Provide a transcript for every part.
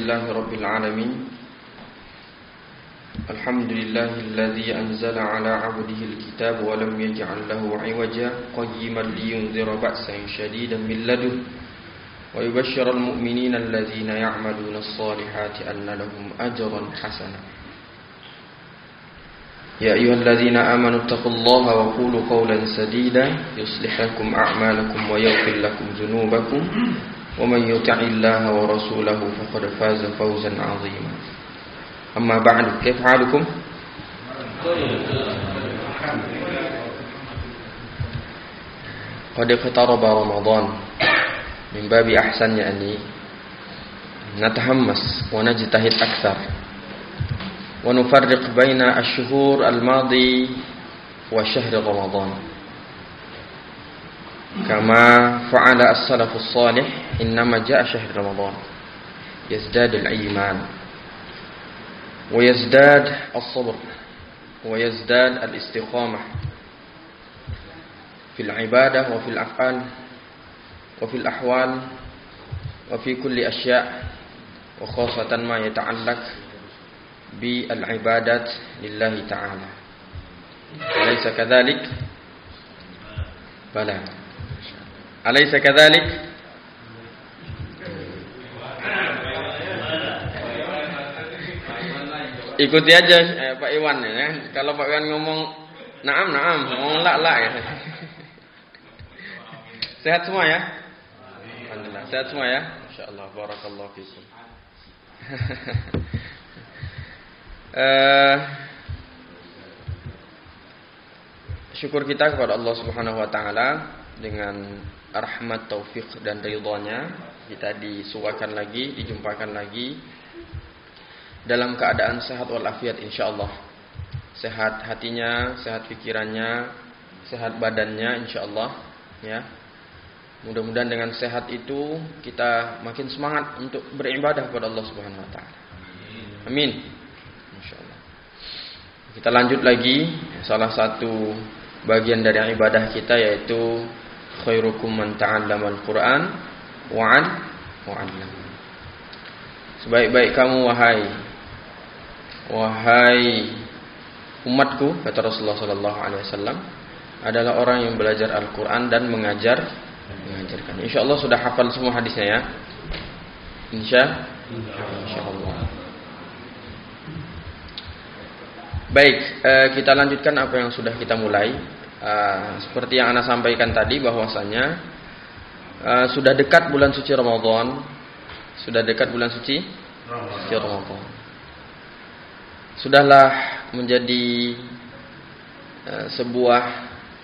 لله رب العالمين الحمد لله الذي أنزل على عبده الكتاب ولم يجعل له عوجا قيما لينذر بأسا شديدا من لدنه ويبشر المؤمنين الذين يعملون الصالحات أن لهم أجرا حسنا يا أيها الذين آمنوا اتقوا الله وقولوا قولا سديدا يصلح لكم أعمالكم ويغفر لكم ذنوبكم ومن يطع الله ورسوله فقد فاز فوزا عظيما أما بعد كيف حالكم؟ قد اقترب رمضان من باب أحسن يعني نتحمس ونجتهد أكثر ونفرق بين الشهور الماضي وشهر رمضان كما فعل السلف الصالح إنما جاء شهر رمضان يزداد الإيمان ويزداد الصبر ويزداد الاستقامة في العبادة وفي الأفعال وفي الأحوال وفي كل أشياء وخاصة ما يتعلق بالعبادات لله تعالى أليس كذلك؟ بلى أليس كذلك؟ Ikuti aja Pak Iwan ya. Kalau Pak Iwan ngomong naam, ngomong la ya. Sehat semua ya? Alhamdulillah, sehat semua ya? Masyaallah, barakallahu fikum. Syukur kita kepada Allah Subhanahu wa taala dengan rahmat, taufik dan ridhonya kita disuwakan lagi, dijumpakan lagi dalam keadaan sehat walafiat insyaallah. Sehat hatinya, sehat pikirannya, sehat badannya insyaallah ya. Mudah-mudahan dengan sehat itu kita makin semangat untuk beribadah kepada Allah Subhanahu wa taala. Amin. Insyaallah. Kita lanjut lagi salah satu bagian dari ibadah kita yaitu khairukum man ta'allama al-Qur'an wa 'allam. Sebaik-baik kamu wahai umatku, kata Rasulullah sallallahu alaihi wasallam, adalah orang yang belajar Al-Qur'an dan mengajarkan. Insyaallah sudah hafal semua hadisnya ya. Insyaallah. Baik, kita lanjutkan apa yang sudah kita mulai. Seperti yang Ana sampaikan tadi bahwasanya sudah dekat bulan suci Ramadan. Ramadan. Sudahlah menjadi sebuah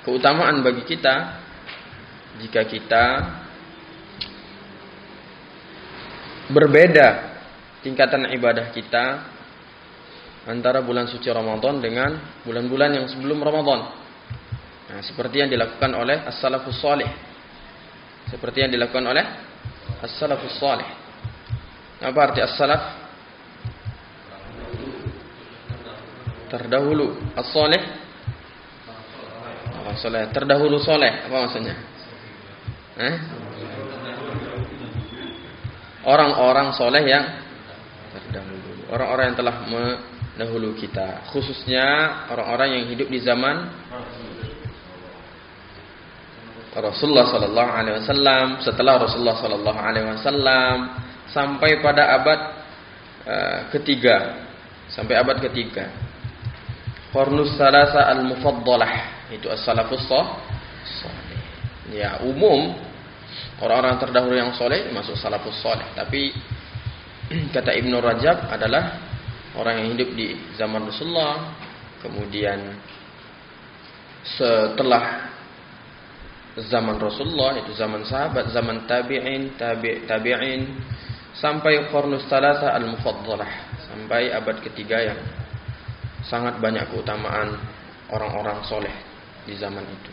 keutamaan bagi kita jika kita berbeda tingkatan ibadah kita antara bulan suci Ramadan dengan bulan-bulan yang sebelum Ramadan. Nah, seperti yang dilakukan oleh as-salafus salih. Apa arti as-salaf? Terdahulu. As-salih? Terdahulu soleh. Apa maksudnya? Orang-orang soleh yang terdahulu. Orang-orang yang telah mendahulu kita. Khususnya orang-orang yang hidup di zaman Rasulullah sallallahu alaihi wasallam, setelah Rasulullah sallallahu alaihi wasallam sampai pada abad ketiga. Qarnus salasa al-mufaddalah, itu as-salafus salih. Ya, umum orang-orang terdahulu yang soleh masuk salafus salih, tapi kata Ibnu Rajab adalah orang yang hidup di zaman Rasulullah, kemudian setelah zaman Rasulullah, itu zaman sahabat, zaman tabi'in, sampai qarnus salasa al-mufaddalah, sampai abad ketiga yang sangat banyak keutamaan orang-orang soleh di zaman itu.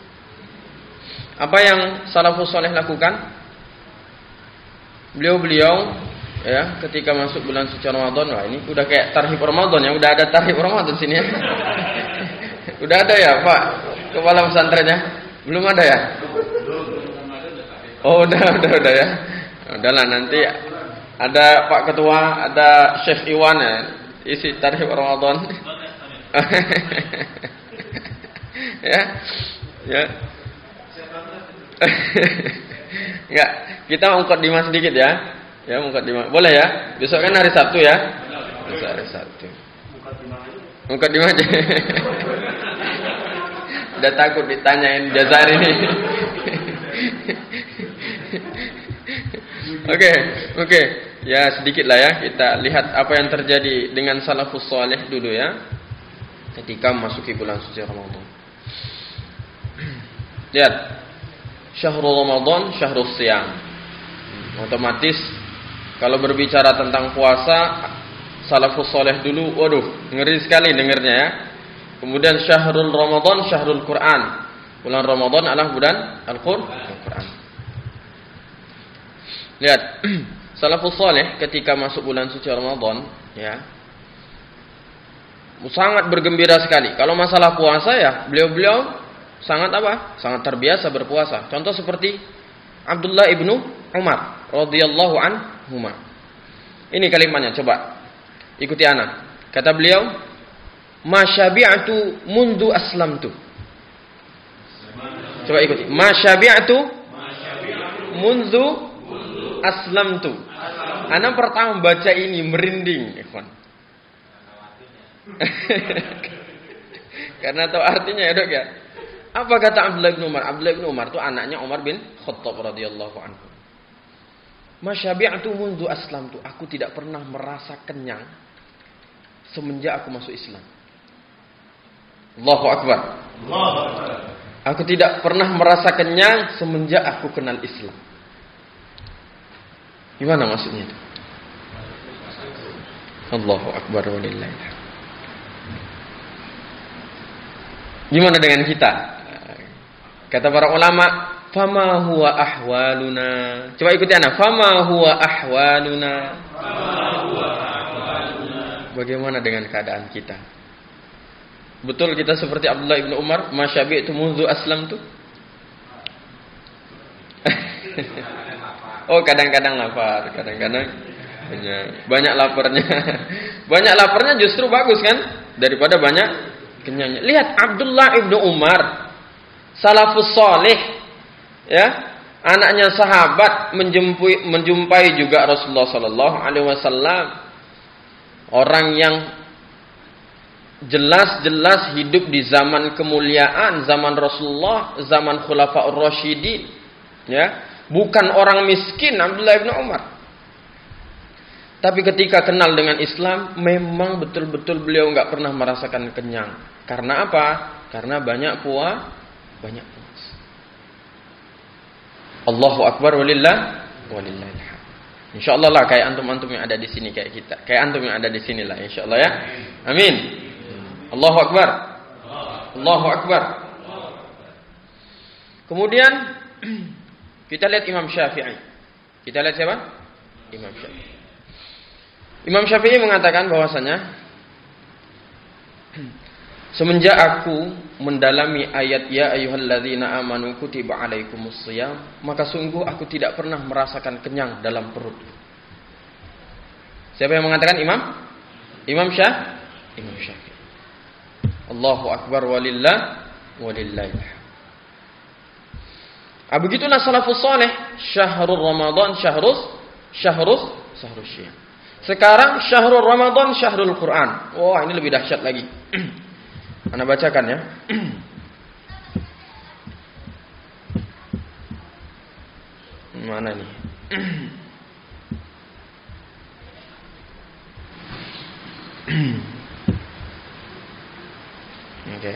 Apa yang salafus soleh lakukan? Beliau ya, ketika masuk bulan suci Ramadan, wah ini udah kayak tarhib Ramadan ya, udah ada tarhib Ramadan sini ya. Udah ada ya Pak kepala pesantrennya? Belum ada ya? Oh udah ya. Udahlah nanti Ada Pak Ketua, ada Chef Iwan ya. Isi tarikh Ramadan. Ya. Ya. Enggak, kita mukadimah sedikit ya. Ya, mukadimah. Boleh ya? Besok kan hari Sabtu ya? Besok hari Sabtu. Mukadimah aja. Udah takut ditanyain Jazar ini. Oke. Ya, sedikit lah ya. Kita lihat apa yang terjadi dengan salafus saleh dulu ya. Ketika memasuki bulan suci Ramadan. Lihat. Syahrul Ramadan, syahrul siyam. Otomatis kalau berbicara tentang puasa, salafus saleh dulu, waduh, ngeri sekali dengernya ya. Kemudian syahrul Ramadan, syahrul Quran. Bulan Ramadan adalah bulan Al-Quran. Lihat, salafus saleh ketika masuk bulan suci Ramadan, ya, sangat bergembira sekali. Kalau masalah puasa ya, beliau-beliau sangat apa? Sangat terbiasa berpuasa. Contoh seperti Abdullah ibnu Umar radhiyallahu anhuma. Ini kalimatnya, coba ikuti ana. Kata beliau, "Ma syabi'tu mundu aslamtu." Coba ikuti. "Ma syabi'tu mundu aslamtu." Ana pertama baca ini merinding, ikhwan. Karena tahu artinya ya, Dok ya. Apa kata Abdullah bin Umar? Abdullah bin Umar itu anaknya Umar bin Khattab radhiyallahu anhu. Masyabi'tu mundu aslamtu. Aku tidak pernah merasa kenyang semenjak aku masuk Islam. Allahu Akbar. Aku tidak pernah merasa kenyang semenjak aku kenal Islam. Gimana maksudnya itu? Allahu Akbar walillahil hamd. Gimana dengan kita? Kata para ulama, fama huwa ahwaluna. Coba ikuti ana, fama huwa ahwaluna. Bagaimana dengan keadaan kita? Betul kita seperti Abdullah bin Umar, masyabi'tu mundu aslamtu? Oh, kadang-kadang lapar, kadang-kadang banyak laparnya. Banyak laparnya justru bagus kan? Daripada banyak kenyangnya. Lihat Abdullah bin Umar, salafus salih, ya, anaknya sahabat, menjumpai juga Rasulullah sallallahu alaihi wasallam, orang yang jelas-jelas hidup di zaman kemuliaan, zaman Rasulullah, zaman Khulafaur Rasyidin, ya, bukan orang miskin Abdullah bin Umar. Tapi ketika kenal dengan Islam, memang betul-betul beliau enggak pernah merasakan kenyang. Karena apa? Karena banyak puasa. Allahu Akbar walillahil hamd. Insyaallah lah kayak antum-antum yang ada di sini kayak kita. Kayak antum yang ada di sini lah insyaallah ya. Amin. Allahu Akbar. Allahu Akbar. Kemudian kita lihat Imam Syafi'i. Kita lihat siapa? Imam Syafi'i. Imam Syafi'i mengatakan bahwasanya semenjak aku mendalami ayat ya ayyuhalladzina amanu kutiba alaikumusshiyam, maka sungguh aku tidak pernah merasakan kenyang dalam perut. Siapa yang mengatakan? Imam Syafi'i. Allahu Akbar walillahil hamd. Begitulah salafus saleh, syahrul Ramadan syahrus syiyam. Sekarang syahrul Ramadan syahrul Quran. Wah, ini lebih dahsyat lagi. Anda bacakan ya. Mana nih? Oke.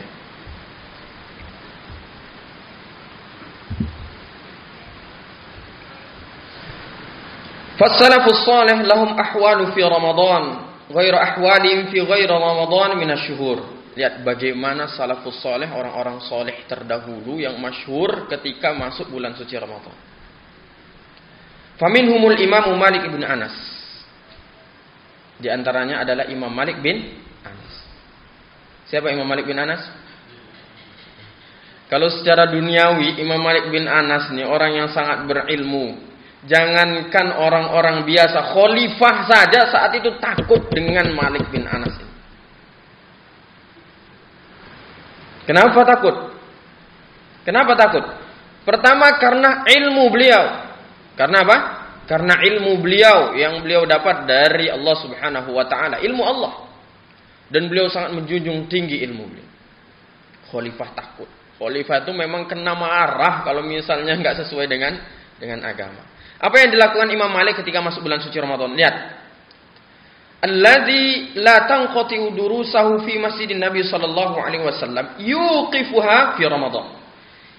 Fassalafus salih lahum ahwalu fi Ramadan ghairu ahwalihim fi ghairi Ramadan min asy-syuhur. Lihat bagaimana salafus salih, orang-orang saleh terdahulu yang masyhur ketika masuk bulan suci Ramadan. Faminhumul Imam Malik bin Anas. Di antaranya adalah Imam Malik bin Anas. Siapa Imam Malik bin Anas? Kalau secara duniawi Imam Malik bin Anas ini orang yang sangat berilmu, Jangankan orang-orang biasa, khalifah saja saat itu takut dengan Malik bin Anas ini. Kenapa takut? Kenapa takut? Pertama karena ilmu beliau. Karena apa? Karena ilmu beliau yang beliau dapat dari Allah Subhanahu wa taala, ilmu Allah. Dan beliau sangat menjunjung tinggi ilmu beliau. Khalifah takut. Khalifah itu memang kena marah kalau misalnya enggak sesuai dengan agama. Apa yang dilakukan Imam Malik ketika masuk bulan suci Ramadan? Lihat. Alladzi la tanqati'u durusahu fi masjidin Nabi sallallahu alaihi wasallam yuqifuha fi Ramadan.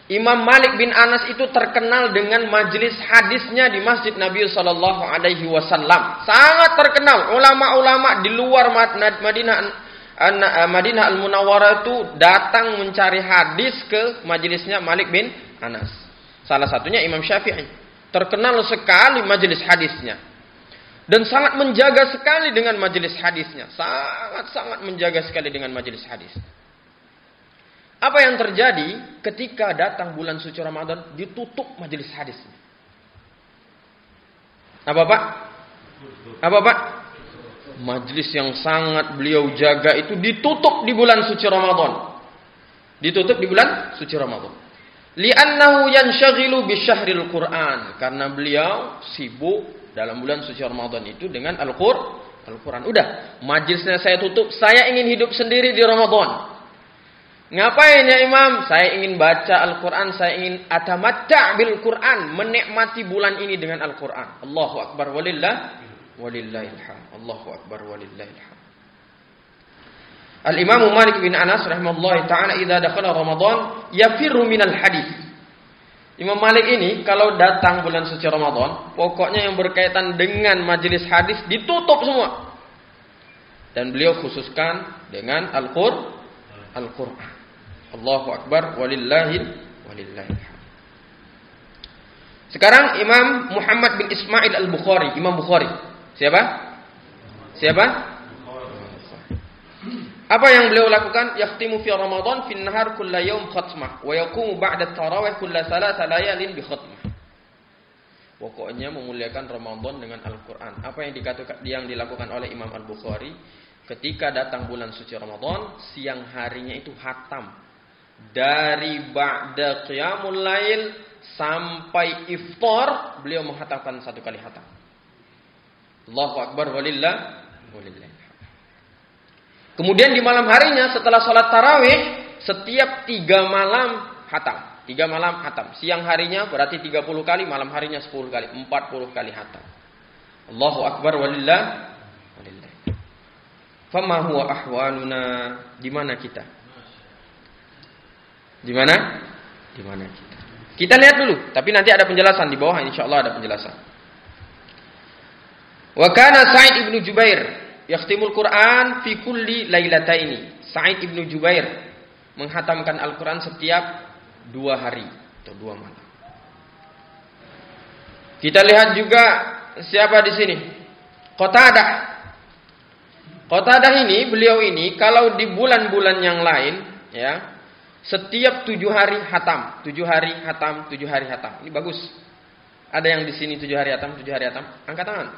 Imam Malik bin Anas itu terkenal dengan majelis hadisnya di Masjid Nabi sallallahu alaihi wasallam. Sangat terkenal. Ulama-ulama di luar Madinah Al-Munawwarah itu datang mencari hadis ke majelisnya Malik bin Anas. Salah satunya Imam Syafi'i. Terkenal sekali majelis hadisnya. Dan sangat menjaga sekali dengan majelis hadisnya. Sangat-sangat menjaga sekali dengan majelis hadis. Apa yang terjadi ketika datang bulan suci Ramadan, ditutup majelis hadis. Apa Pak? Apa Pak? Majelis yang sangat beliau jaga itu ditutup di bulan suci Ramadan. Ditutup di bulan suci Ramadan. Li'annahu yanshaghilu bisyahril Qur'an. Karena beliau sibuk dalam bulan suci Ramadan itu dengan Al-Quran. Udah, majelisnya saya tutup. Saya ingin hidup sendiri di Ramadan. Ngapain ya Imam? Saya ingin baca Al-Quran. Saya ingin atamatta' bil Quran. Menikmati bulan ini dengan Al-Quran. Allahu Akbar walillahilham. Allahu Akbar walillahilham. Al-Imam Malik bin Anas rahimahullah ta'ala idza dakhala Ramadan yafirru minal hadis. Imam Malik ini kalau datang bulan suci Ramadan, pokoknya yang berkaitan dengan majelis hadis ditutup semua. Dan beliau khususkan dengan Al-Quran. Allahu Akbar walillahilham. Sekarang Imam Muhammad bin Ismail Al-Bukhari, Imam Bukhari. Siapa? Apa yang beliau lakukan? Yakhtimu fi Ramadan fi nahar kulla yaum khatmah wa yaqumu ba'da tarawih kulla salasa layalin bi khatmah. Pokoknya memuliakan Ramadan dengan Al-Quran. Apa yang dilakukan oleh Imam Al-Bukhari ketika datang bulan suci Ramadan, siang harinya itu khatam. Dari ba'da qiyamul lail sampai iftar, beliau menghatamkan satu kali khatam. Allahu Akbar walillah. Kemudian di malam harinya setelah sholat tarawih, setiap 3 malam khatam. 3 malam khatam. Siang harinya berarti 30 kali, malam harinya 10 kali, 40 kali khatam. Allahu Akbar walillah. Fama huwa ahwaluna? Di mana kita? Di mana kita? Kita lihat dulu, tapi nanti ada penjelasan di bawah, insyaallah ada penjelasan. Wa kana Sa'id ibnu Jubair yakhtimul Quran fi kulli lailataini. Sa'id ibnu Jubair menghatamkan Al-Quran setiap 2 hari atau 2 malam. Kita lihat juga siapa di sini? Qatadah ini, beliau ini kalau di bulan-bulan yang lain, ya, setiap 7 hari hatam, 7 hari hatam, 7 hari hatam. Ini bagus. Ada yang di sini 7 hari hatam, 7 hari hatam. Angkat tangan.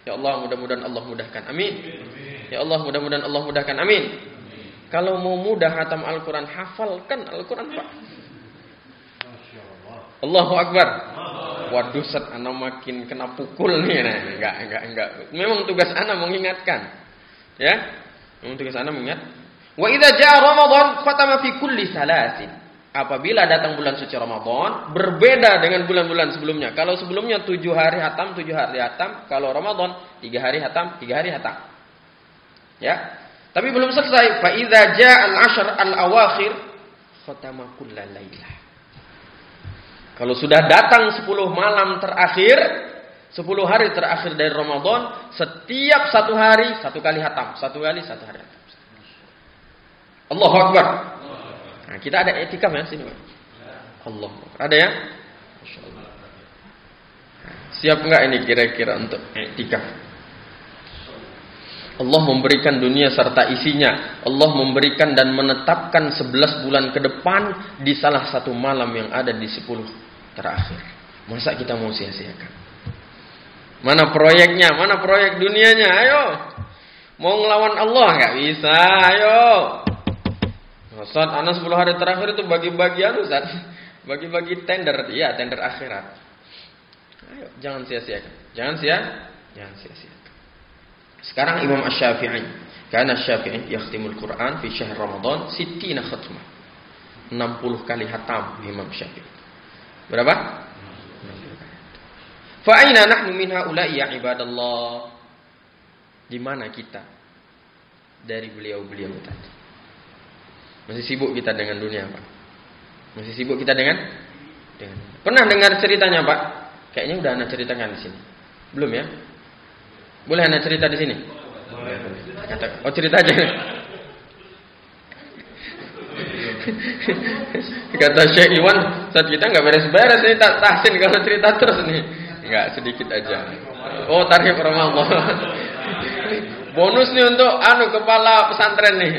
Ya Allah, mudah-mudahan Allah mudahkan. Amin. Ya Allah, mudah-mudahan Allah mudahkan. Amin. Kalau mau mudah hatam Al-Quran, hafalkan Al-Quran, Pak. Allahu Akbar. Waduh, set ana makin kena pukul nih. Nah, enggak. Memang tugas ana mengingatkan. Ya. Memang tugas ana mengingat. Wa idza jaa Ramadan khatama fi kulli salasin. Apabila datang bulan suci Ramadan, berbeda dengan bulan-bulan sebelumnya. Kalau sebelumnya 7 hari hatam, 7 hari hatam. Kalau Ramadan 3 hari hatam, 3 hari hatam. Ya. Tapi belum selesai. Fa idza jaa al-ashr al-awakhir khatama kulla lailah. Kalau sudah datang 10 malam terakhir, 10 hari terakhir dari Ramadan, setiap 1 hari 1 kali hatam, 1 hari hatam. Allahu Akbar. Nah, kita ada etikaf ya sini, Pak. Allah. Ada ya? Masyaallah. Siap enggak ini kira-kira untuk etikaf? Allah memberikan dunia serta isinya. Allah memberikan dan menetapkan 11 bulan ke depan di salah satu malam yang ada di 10 terakhir. Masa kita mau sia-siakan? Mana proyeknya? Mana proyek dunianya? Ayo. Mau ngelawan Allah nggak bisa? Ayo. Ustaz, anak 10 hari terakhir itu bagi-bagian Ustaz. Bagi-bagi tender. Iya, tender akhirat. Ayo, jangan sia-siakan. Jangan sia-siakan. Sekarang Imam Asy-Syafi'i. Karena Asy-Syafi'i yakhtimul Quran fi syahr Ramadan 60 khatmah. 60 kali hatam Imam Syafi'i. Berapa? Fa aina nahnu min haula'i ya ibadallah? Di mana kita dari beliau-beliau tadi? Masih sibuk kita dengan dunia, Pak? Masih sibuk kita dengan pernah dengar ceritanya, Pak? Kayaknya udah Anda ceritakan di sini. Belum ya? Boleh Anda cerita di sini? Oh, cerita aja. Kata Syekh Iwan, saat kita nggak beres-beres nih tahsin kalau cerita terus nih. Nggak, sedikit aja. Oh, tarif Ramadan. Bonus nih untuk kepala pesantren nih.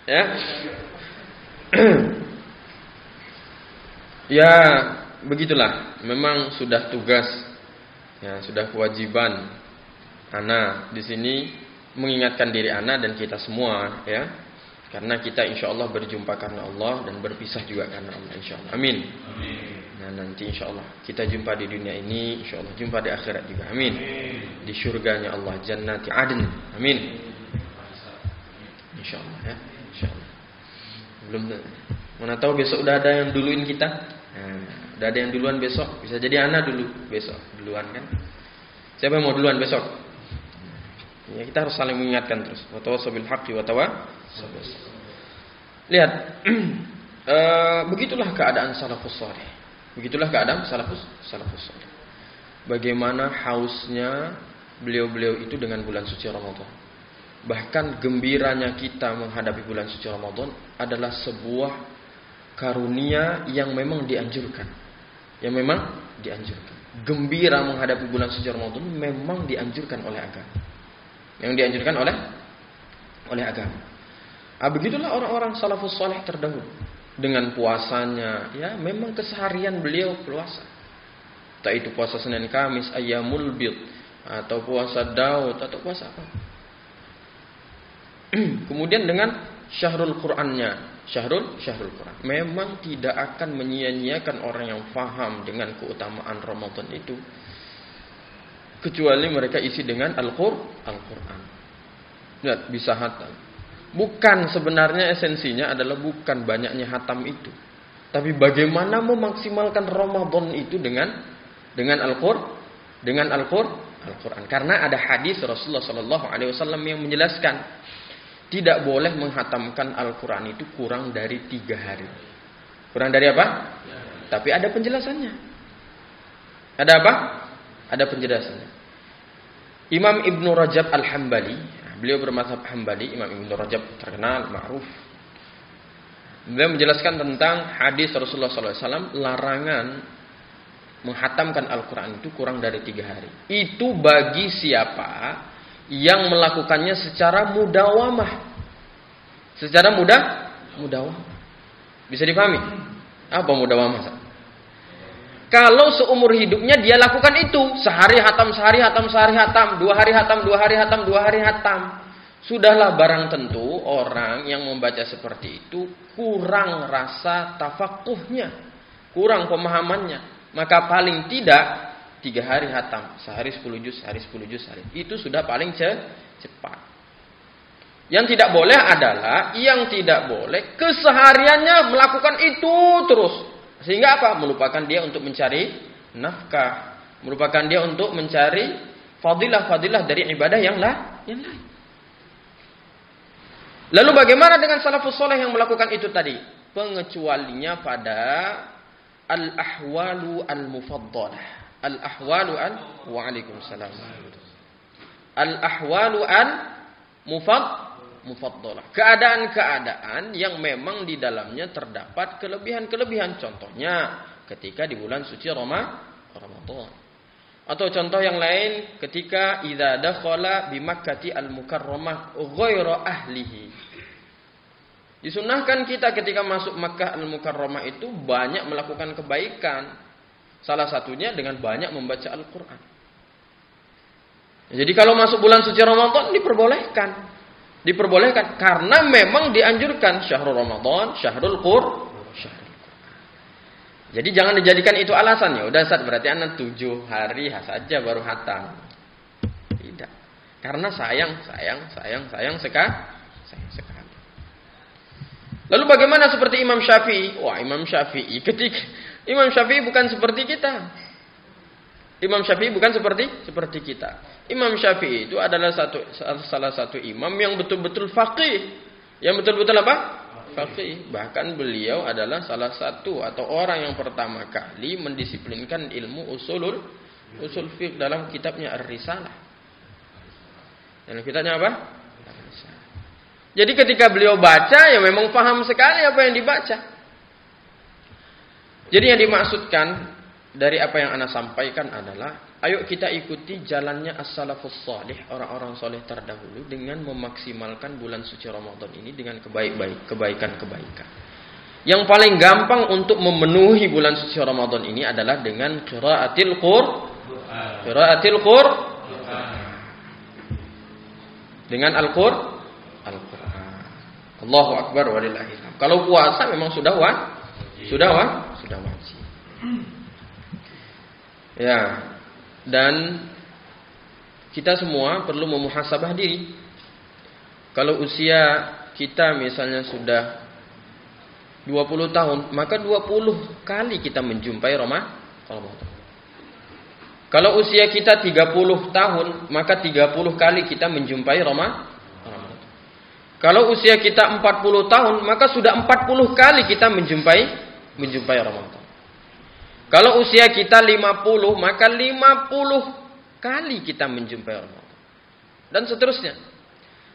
Ya. Ya, begitulah. Memang sudah tugas, ya, sudah kewajiban ana di sini mengingatkan diri ana dan kita semua, ya. Karena kita insya Allah berjumpa karena Allah dan berpisah juga karena Allah, insya Allah. Amin. Nah, nanti insya Allah kita jumpa di dunia ini, insya Allah jumpa di akhirat juga. Amin. Di surganya Allah, jannati adn. Amin. Insya Allah, ya. Insya Allah. Belum, mana tahu besok udah ada yang duluin kita. Nah, udah ada yang duluan besok. Bisa jadi anak dulu besok duluan kan. Siapa yang mau duluan besok? Ya, kita harus saling mengingatkan terus. Wa tawassaw bil haqqi wa tawassaw. Lihat, begitulah keadaan salafus saleh. Begitulah keadaan salafus saleh. Bagaimana hausnya beliau-beliau itu dengan bulan suci Ramadan. Bahkan gembiranya kita menghadapi bulan suci Ramadan adalah sebuah karunia yang memang dianjurkan. Yang memang dianjurkan. Gembira menghadapi bulan suci Ramadan memang dianjurkan oleh agama. Yang dianjurkan oleh agama. Begitulah orang-orang salafus saleh terdahulu. Dengan puasanya, ya memang keseharian beliau puasa. Entah itu puasa Senin Kamis, Ayyamul Bid, atau puasa Daud, atau puasa apa. Kemudian dengan syahrul Qur'annya, syahrul Qur'an. Memang tidak akan menyia-nyiakan orang yang faham dengan keutamaan Ramadan itu, kecuali mereka isi dengan Al-Qur'an. Lihat, bisa hatam. Bukan, sebenarnya esensinya adalah bukan banyaknya hatam itu, tapi bagaimana memaksimalkan Ramadan itu dengan Al-Qur'an. Karena ada hadis Rasulullah SAW yang menjelaskan tidak boleh menghatamkan Al-Quran itu kurang dari 3 hari. Kurang dari apa? Tapi ada penjelasannya. Ada apa? Ada penjelasannya. Imam Ibnu Rajab Al-Hambali, beliau bermadzhab Hambali. Imam Ibnu Rajab terkenal, ma'ruf. Beliau menjelaskan tentang hadis Rasulullah SAW larangan menghatamkan Al-Quran itu kurang dari 3 hari. Itu bagi siapa yang melakukannya secara mudawamah. Secara mudawamah. Bisa dipahami? Apa mudawamah? Kalau seumur hidupnya dia lakukan itu, sehari hatam, 2 hari hatam, 2 hari hatam. Sudahlah barang tentu orang yang membaca seperti itu kurang rasa tafakuhnya, kurang pemahamannya. Maka paling tidak 3 hari hatam, sehari 10 juz, itu sudah paling cepat. Yang tidak boleh adalah, kesehariannya melakukan itu terus. Sehingga apa? Melupakan dia untuk mencari nafkah. Melupakan dia untuk mencari fadilah-fadilah dari ibadah yang lain. Lalu bagaimana dengan salafus saleh yang melakukan itu tadi? Pengecualinya pada al-ahwalu al-mufaddalah. Al-ahwalu wa'alaikumussalam. Al-ahwalu mufaddalah. Keadaan-keadaan yang memang di dalamnya terdapat kelebihan-kelebihan. Contohnya ketika di bulan suci Ramadan. Atau contoh yang lain ketika idza dakhala bi Makkati al-Mukarramah ghairu ahlihi. Disunahkan kita ketika masuk Makkah Al-Mukarramah itu banyak melakukan kebaikan. Salah satunya dengan banyak membaca Al-Quran. Jadi kalau masuk bulan suci Ramadan diperbolehkan. Diperbolehkan karena memang dianjurkan syahrul Ramadan, syahrul Qur'an. Jadi jangan dijadikan itu alasan. Ya udah Ustaz, berarti anak 7 hari saja baru hatam. Tidak. Karena sayang sekali. Lalu bagaimana seperti Imam Syafi'i? Wah, Imam Syafi'i bukan seperti kita. Imam Syafi'i bukan seperti kita. Imam Syafi'i itu adalah salah satu imam yang betul-betul faqih. Yang betul-betul apa? Faqih. Bahkan beliau adalah salah satu atau orang yang pertama kali mendisiplinkan ilmu usul fiqh dalam kitabnya Ar-Risalah. Dan kitabnya apa? Ar-Risalah. Jadi ketika beliau baca, ya memang paham sekali apa yang dibaca. Jadi yang dimaksudkan dari apa yang ana sampaikan adalah, ayo kita ikuti jalannya as-salafus salih, orang-orang soleh terdahulu dengan memaksimalkan bulan suci Ramadan ini dengan kebaikan-kebaikan. Yang paling gampang untuk memenuhi bulan suci Ramadan ini adalah dengan qiraatil Qur'an. Dengan Al-Qur'an. Allahu Akbar walillahilhamd. Kalau puasa memang sudah wajib. Ya. Dan kita semua perlu memuhasabah diri. Kalau usia kita misalnya sudah 20 tahun, maka 20 kali kita menjumpai Ramadan. Kalau usia kita 30 tahun, maka 30 kali kita menjumpai Ramadan. Kalau usia kita 40 tahun, maka sudah 40 kali kita menjumpai Ramadan. Kalau usia kita 50, maka 50 kali kita menjumpai Ramadan. Dan seterusnya.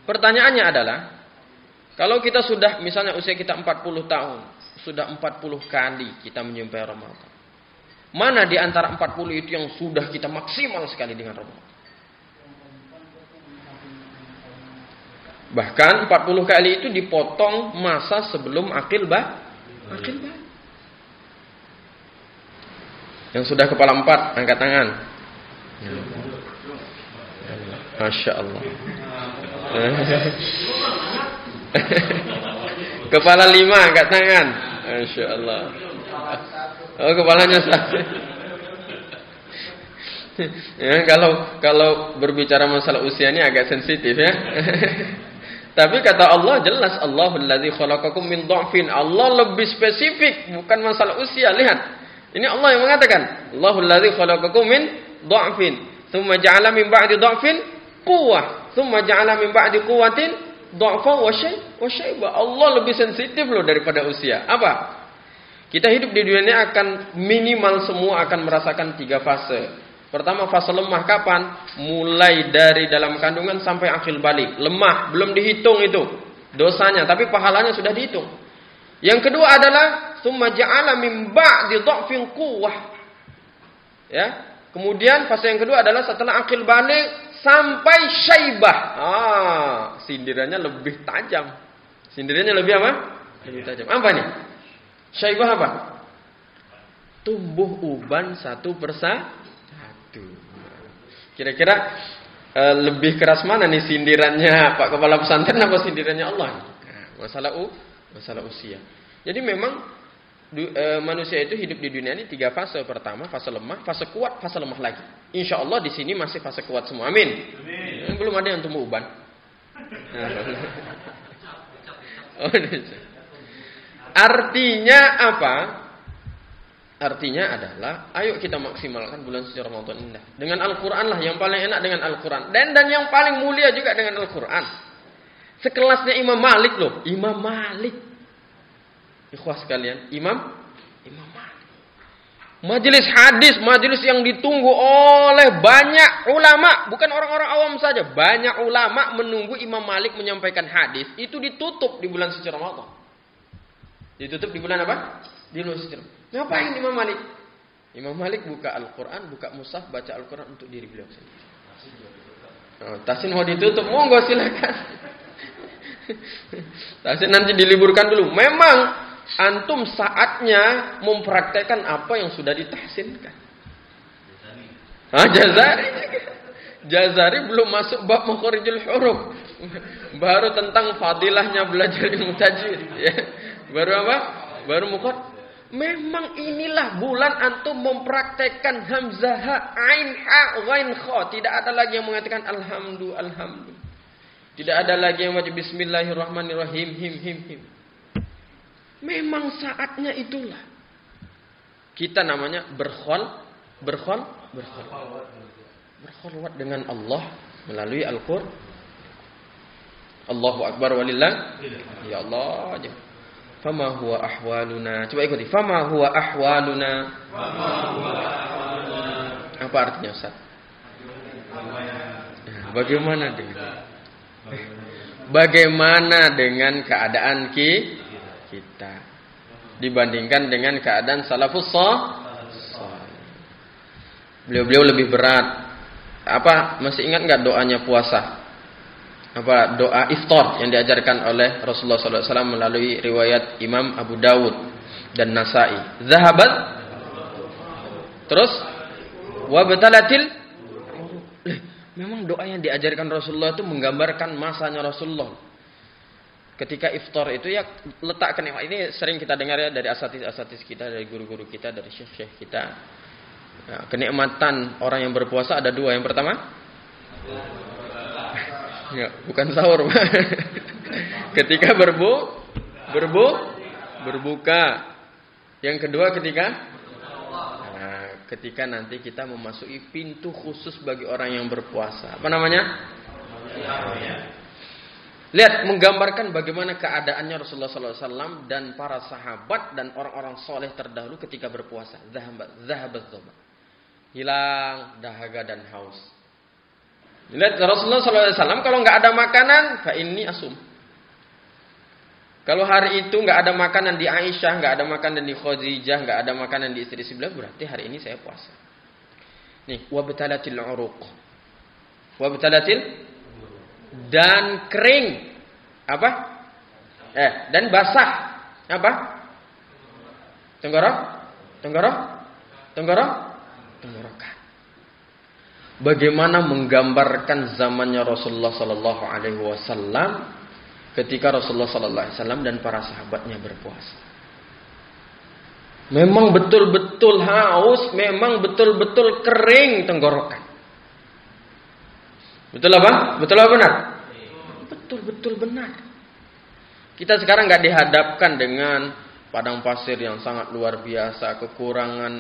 Pertanyaannya adalah, kalau kita sudah, misalnya usia kita 40 tahun, sudah 40 kali kita menjumpai Ramadan. Mana di antara 40 itu yang sudah kita maksimal sekali dengan Ramadan? Bahkan 40 kali itu dipotong masa sebelum akil bah. Yang sudah kepala 4, angkat tangan. Masya Allah. Kepala 5, angkat tangan. Masya Allah. Oh, kepalanya sakit. Ya, kalau berbicara masalah usia ini agak sensitif ya. Tapi kata Allah jelas, Allahul ladzi khalaqakum min dha'fin. Allah lebih spesifik, bukan masalah usia. Lihat. Ini Allah yang mengatakan, Allahul ladzi khalaqakum min dha'fin, tsumma ja'ala min ba'di dha'fin quwwah, tsumma ja'ala min ba'di quwwatin dha'fa wa syaiba. Allah lebih sensitif loh daripada usia. Apa? Kita hidup di dunia ini akan minimal semua akan merasakan 3 fase. Pertama, fase lemah kapan? Mulai dari dalam kandungan sampai akil balik. Lemah, belum dihitung itu dosanya, tapi pahalanya sudah dihitung. Yang kedua adalah summa ja'ala min ba'di dha'fin quwwah. Ya. Kemudian fase yang kedua adalah setelah akil balik sampai syaibah. Sindirannya lebih tajam. Sindirannya lebih apa? Lebih tajam. Apa nih? Syaibah apa? Tumbuh uban satu persatu. Kira-kira lebih keras mana nih sindirannya Pak Kepala Pesantren apa sindirannya Allah? Masalah usia. Jadi memang manusia itu hidup di dunia ini 3 fase. Pertama fase lemah, fase kuat, fase lemah lagi. Insya Allah di sini masih fase kuat semua. Amin. Belum ada yang tumbuh uban. Artinya apa? Artinya adalah, ayo kita maksimalkan bulan suci Ramadan ini. Dengan Al-Quran lah, yang paling enak dengan Al-Quran. Dan yang paling mulia juga dengan Al-Quran. Sekelasnya Imam Malik loh. Imam Malik. Ikhwah sekalian. Imam Malik. Majelis hadis, majelis yang ditunggu oleh banyak ulama. Bukan orang-orang awam saja. Banyak ulama menunggu Imam Malik menyampaikan hadis. Itu ditutup di bulan suci Ramadan. Ditutup di bulan apa? Di bulan suci Ramadan. Ngapain Imam Malik? Imam Malik buka Al-Quran, buka mushaf, baca Al-Quran untuk diri beliau sendiri. Tasin mau ditutup, monggo silakan. Tahsin nanti diliburkan dulu. Memang antum saatnya mempraktekkan apa yang sudah ditahsinkan. Jazari. Jazari belum masuk bab makharijul huruf. Baru tentang fadilahnya belajar ilmu tajwid, ya. Baru apa? Baru mukot. Memang inilah bulan antum mempraktekkan hamzah, ha, ain, ha, ghain, kha. Tidak ada lagi yang mengatakan alhamdulillah. Tidak ada lagi yang baca bismillahirrahmanirrahim, him. Memang saatnya itulah. Kita namanya berkholwat dengan Allah melalui Al-Qur'an. Allahu Akbar walillah. Ya Allah. Fama huwa ahwaluna. Coba ikuti. Fama huwa ahwaluna. Apa artinya, Ustaz? Bagaimana dengan keadaan kita dibandingkan dengan keadaan salafus salih? Beliau lebih berat. Apa masih ingat enggak doanya puasa? Apa doa iftar yang diajarkan oleh Rasulullah SAW melalui riwayat Imam Abu Dawud dan Nasai. Zahabat, terus wabtalatil. Memang doa yang diajarkan Rasulullah itu menggambarkan masanya Rasulullah. Ketika iftar itu ya letakkan, ini sering kita dengar ya dari asatidz kita, dari guru-guru kita, dari syekh-syekh kita. Ya, kenikmatan orang yang berpuasa ada dua. Yang pertama, ya, bukan sahur. Ketika berbuka. Yang kedua ketika nanti kita memasuki pintu khusus bagi orang yang berpuasa. Apa namanya? Lihat, menggambarkan bagaimana keadaannya Rasulullah SAW dan para sahabat dan orang-orang soleh terdahulu ketika berpuasa. Zahabat dhama. Hilang dahaga dan haus. Lihat Rasulullah SAW kalau nggak ada makanan, fa inni asum. Kalau hari itu nggak ada makanan di Aisyah, nggak ada makanan di Khadijah, nggak ada makanan di istri sebelah, berarti hari ini saya puasa. Nih, wabtalatil uruq. Wabtalatil dan kering. Apa? Dan basah. Apa? Tenggorokan. Bagaimana menggambarkan zamannya Rasulullah sallallahu alaihi wasallam ketika Rasulullah sallallahu alaihi wasallam dan para sahabatnya berpuasa. Memang betul-betul haus, memang betul-betul kering tenggorokan. Betul apa? Betul apa benar? Betul-betul benar. Kita sekarang nggak dihadapkan dengan padang pasir yang sangat luar biasa, kekurangan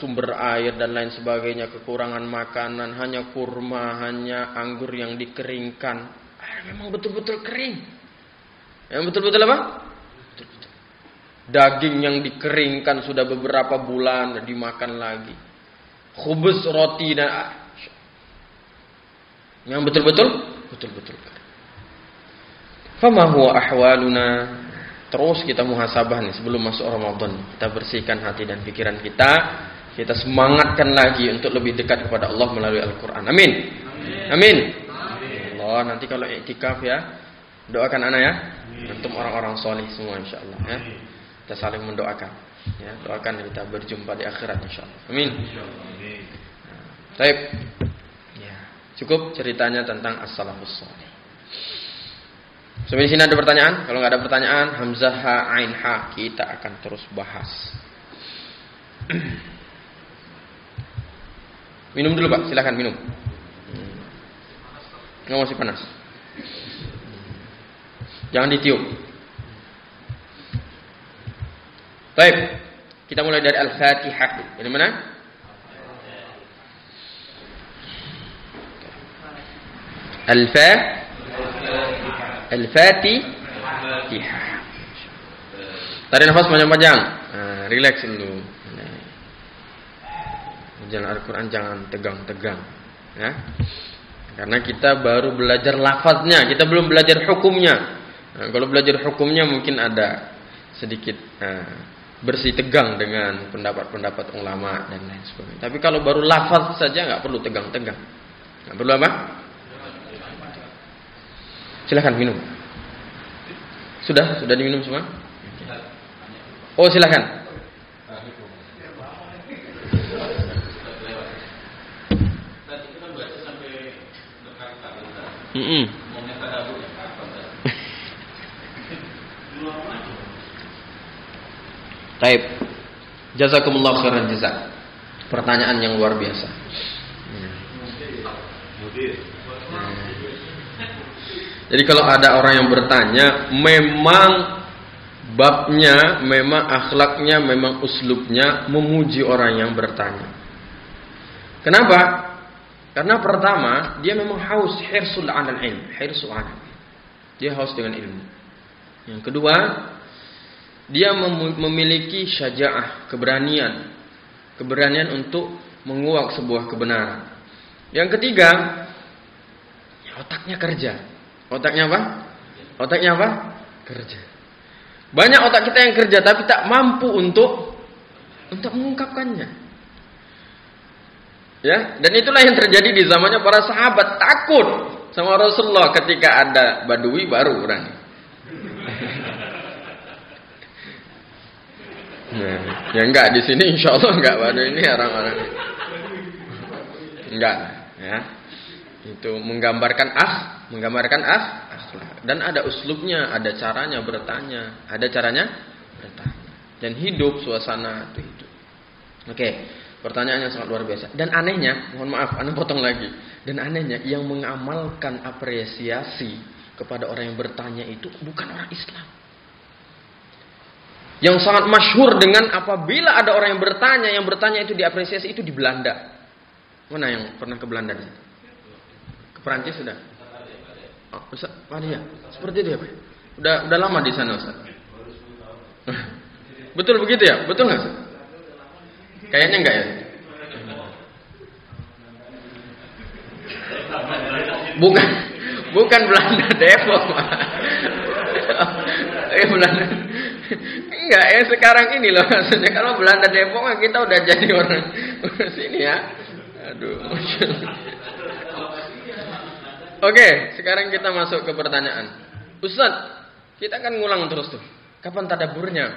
sumber air dan lain sebagainya, kekurangan makanan, hanya kurma, hanya anggur yang dikeringkan. Memang betul-betul kering. Yang betul-betul apa? Betul-betul. Daging yang dikeringkan sudah beberapa bulan dimakan lagi. Khubuz, roti dan yang betul-betul kering. Fama huwa ahwaluna. Terus kita muhasabah nih sebelum masuk Ramadan. Kita bersihkan hati dan pikiran kita. Kita semangatkan lagi untuk lebih dekat kepada Allah melalui Al-Quran. Amin. Allah, nanti kalau iktikaf ya, doakan anak ya. Untuk orang-orang soleh semua insyaAllah ya. Kita saling mendoakan ya. Doakan kita berjumpa di akhirat insyaAllah. Amin. Baik. Ya, cukup ceritanya tentang as-salafus salih. Sampai di sini ada pertanyaan? Kalau nggak ada pertanyaan, hamzah ha ain ha kita akan terus bahas. Minum dulu Pak, silakan minum. Nggak masih panas. Jangan ditiup. Baik, kita mulai dari Al-Fatihah. Dari mana? Al-Fatihah. Tarik nafas panjang-panjang. Relax dulu. Jalan Al-Quran jangan tegang-tegang. Ya. Karena kita baru belajar lafaznya, kita belum belajar hukumnya. Kalau belajar hukumnya mungkin ada sedikit bersih tegang dengan pendapat-pendapat ulama dan lain sebagainya. Tapi kalau baru lafaz saja nggak perlu tegang-tegang. Nggak perlu apa? Silakan minum. Sudah diminum semua? Oh, silakan. Baik. Jazakumullah khairan jazak. Pertanyaan yang luar biasa. Jadi kalau ada orang yang bertanya, memang babnya, memang akhlaknya, memang uslubnya memuji orang yang bertanya. Kenapa? Karena pertama, dia memang haus, hirsul 'alal ilm, hirsul 'alal ilm. Dia haus dengan ilmu. Yang kedua, dia memiliki syaja'ah, keberanian untuk menguak sebuah kebenaran. Yang ketiga, otaknya kerja. Otaknya apa? Otaknya apa? Kerja. Banyak otak kita yang kerja tapi tak mampu untuk mengungkapkannya. Ya, dan itulah yang terjadi di zamannya para sahabat, takut sama Rasulullah ketika ada badui baru berani. Nah, ya enggak di sini insyaallah enggak badui ini orang-orang. Enggak, ya. Itu menggambarkan akhlak. Dan ada uslubnya, ada caranya bertanya, dan hidup suasana itu hidup. Oke, pertanyaannya sangat luar biasa. Dan anehnya, mohon maaf, Anda potong lagi. Dan anehnya, yang mengamalkan apresiasi kepada orang yang bertanya itu bukan orang Islam. Yang sangat masyhur dengan apabila ada orang yang bertanya itu diapresiasi itu di Belanda. Mana yang pernah ke Belanda? Ke Perancis sudah? Oh, Ustaz, ya? Seperti itu ya, Pak? Udah lama di sana, Ustaz? Betul begitu ya? Betul nggak, Ustaz? Kayaknya enggak ya? Bukan Belanda, Depok. Belanda. Enggak ya, sekarang ini loh maksudnya. Kalau Belanda Depok kita udah jadi orang sini ya. Aduh. Oke, sekarang kita masuk ke pertanyaan. Ustaz, kita kan ngulang terus tuh. Kapan tadaburnya?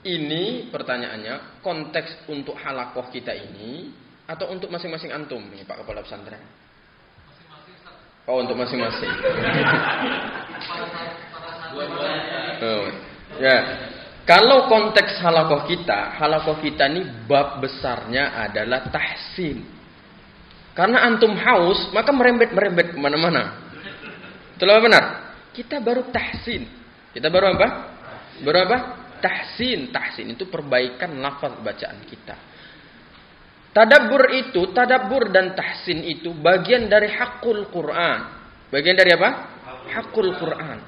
Ini pertanyaannya, konteks untuk halakoh kita ini atau untuk masing-masing antum nih Pak Kepala Pesantren? Oh, untuk masing-masing. Oh, ya. Kalau konteks halakoh kita ini bab besarnya adalah tahsin. Karena antum haus, maka merembet kemana-mana. Itulah benar. Kita baru tahsin. Kita baru apa? Tahsin. Tahsin itu perbaikan lafaz bacaan kita. Tadabbur dan tahsin itu bagian dari hakul Quran. Bagian dari apa? Hakul Quran.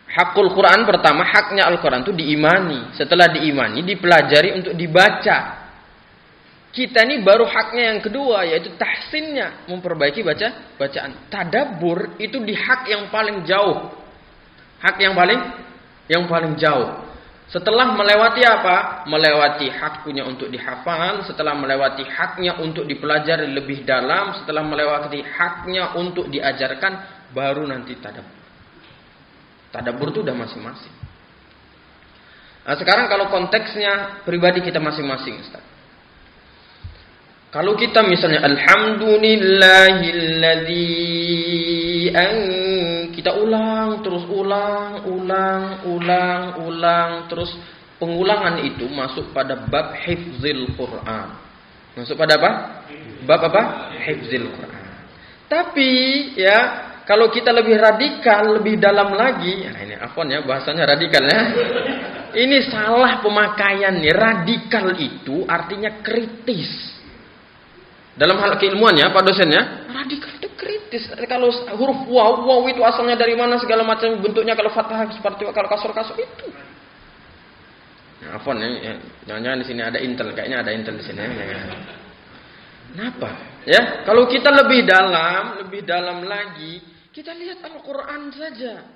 Hakul Quran pertama, haknya Al-Quran itu diimani. Setelah diimani, dipelajari untuk dibaca. Kita ini baru haknya yang kedua, yaitu tahsinnya, memperbaiki bacaan. Tadabbur itu di hak yang paling jauh. Hak yang paling jauh. Setelah melewati apa? Melewati haknya untuk dihafal, setelah melewati haknya untuk dipelajari lebih dalam, setelah melewati haknya untuk diajarkan, baru nanti tadabbur. Tadabbur itu udah masing-masing. Nah, sekarang kalau konteksnya pribadi kita masing-masing, Ustaz. Kalau kita misalnya alhamdulillahilladzi kita ulang terus pengulangan itu masuk pada bab hifzil Quran. Masuk pada apa? Bab apa? Hifzil Quran. Tapi ya, kalau kita lebih radikal, lebih dalam lagi, nah ini afwan ya bahasanya radikal ya. Ini salah pemakaian nih. Radikal itu artinya kritis. Dalam hal keilmuannya, Pak dosennya, radikal itu kritis. Kalau huruf waw itu asalnya dari mana, segala macam bentuknya, kalau fathah seperti kalau kasur itu. Nah, afwan ya, jangan-jangan di sini ada intel, kayaknya ada intel di sini. Kenapa? Ya, kalau kita lebih dalam lagi, kita lihat Al-Qur'an saja.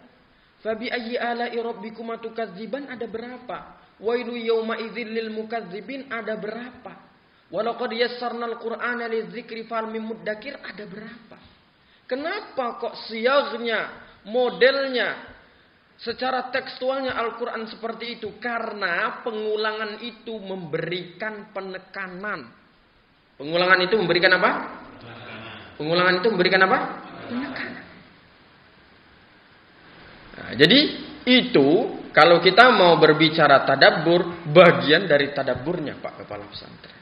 Fabi ayyi ala'i rabbikuma tukadziban ada berapa? Wailu yauma idzil lil mukadzibin ada berapa? Walaqad yassarnal Qur'ana lidzikri fahal mim muddakir ada berapa? Kenapa kok siagnya, modelnya, secara tekstualnya Al-Quran seperti itu? Karena pengulangan itu memberikan penekanan. Pengulangan itu memberikan apa? Pengulangan itu memberikan apa? Penekanan. Nah, jadi itu kalau kita mau berbicara tadabbur, bagian dari tadabburnya Pak Kepala Pesantren.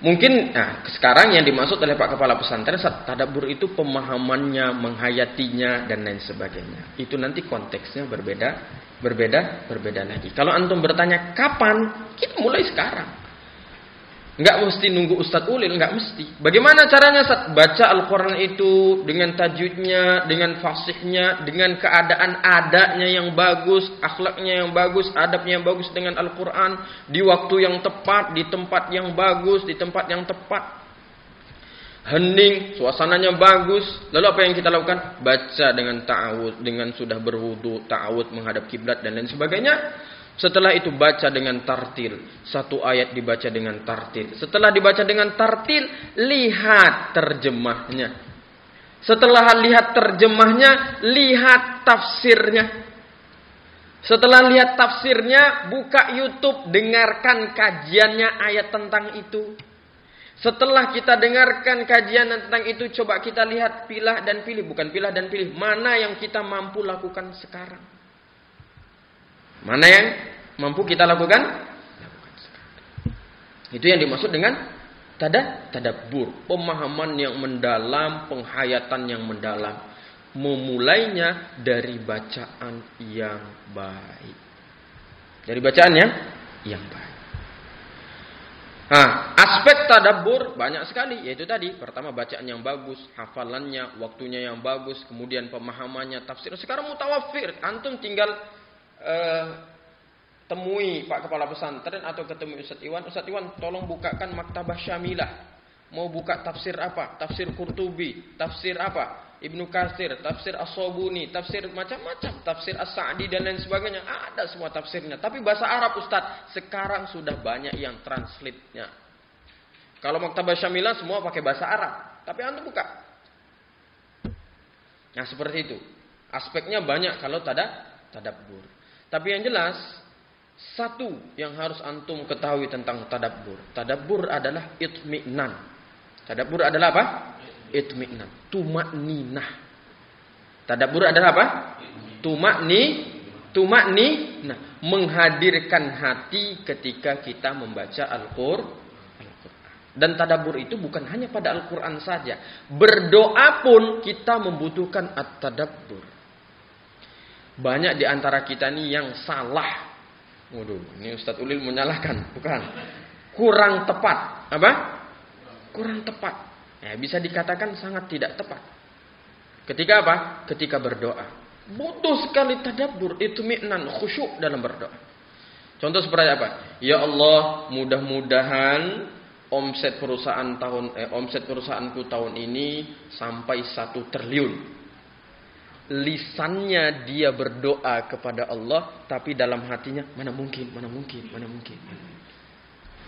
Mungkin sekarang yang dimaksud oleh Pak Kepala Pesantren tadabbur itu pemahamannya, menghayatinya dan lain sebagainya. Itu nanti konteksnya berbeda lagi. Kalau antum bertanya kapan, kita mulai sekarang. Enggak mesti nunggu Ustadz Ulil, enggak mesti. Bagaimana caranya Ustadz? Baca Al-Quran itu dengan tajwidnya, dengan fasihnya, dengan keadaan adanya yang bagus, akhlaknya yang bagus, adabnya yang bagus dengan Al-Quran, di waktu yang tepat, di tempat yang bagus, di tempat yang tepat. Hening, suasananya bagus. Lalu apa yang kita lakukan? Baca dengan ta'awud, dengan sudah berwudu, ta'awud menghadap kiblat dan lain sebagainya. Setelah itu baca dengan tartil. Satu ayat dibaca dengan tartil. Setelah dibaca dengan tartil, lihat terjemahnya. Setelah lihat terjemahnya, lihat tafsirnya. Setelah lihat tafsirnya, buka YouTube, dengarkan kajiannya ayat tentang itu. Setelah kita dengarkan kajian tentang itu, coba kita lihat pilah dan pilih. Bukan pilah dan pilih. Mana yang kita mampu lakukan sekarang? Mana yang mampu kita lakukan? Itu yang dimaksud dengan tadabbur. Pemahaman yang mendalam, penghayatan yang mendalam. Memulainya dari bacaan yang baik. Dari bacaan yang baik. Aspek tadabbur banyak sekali. Yaitu tadi, pertama bacaan yang bagus, hafalannya, waktunya yang bagus, kemudian pemahamannya, tafsir. Sekarang mutawafir. Antum tinggal temui Pak Kepala Pesantren atau ketemu Ustadz Iwan. Ustadz Iwan, tolong bukakan Maktabah Syamilah. Mau buka tafsir apa? Tafsir Qurtubi, tafsir apa? Ibnu Katsir, tafsir As-Sabuni, tafsir macam-macam, tafsir As-Sa'di dan lain sebagainya. Ada semua tafsirnya. Tapi bahasa Arab Ustadz, sekarang sudah banyak yang translate-nya. Kalau Maktabah Syamilah semua pakai bahasa Arab. Tapi antum buka. Nah seperti itu. Aspeknya banyak kalau tadabbur. Tapi yang jelas, satu yang harus antum ketahui tentang tadabbur. Tadabbur adalah itmi'nan. Tadabbur adalah apa? Itmi'nan. Tuma'ninah. Tadabbur adalah apa? Tuma'ninah. Menghadirkan hati ketika kita membaca Al-Quran. Dan tadabbur itu bukan hanya pada Al-Quran saja. Berdoa pun kita membutuhkan at-tadabbur. Banyak di antara kita ini yang salah. Waduh, ini Ustadz Ulil menyalahkan, bukan? Kurang tepat. Apa? Kurang tepat. Ya, bisa dikatakan sangat tidak tepat. Ketika apa? Ketika berdoa. Butuh sekali tadabbur, itmi'nan, khusyuk dalam berdoa. Contoh seperti apa? Ya Allah, mudah-mudahan omset perusahaanku tahun ini sampai 1 triliun. Lisannya dia berdoa kepada Allah, tapi dalam hatinya mana mungkin.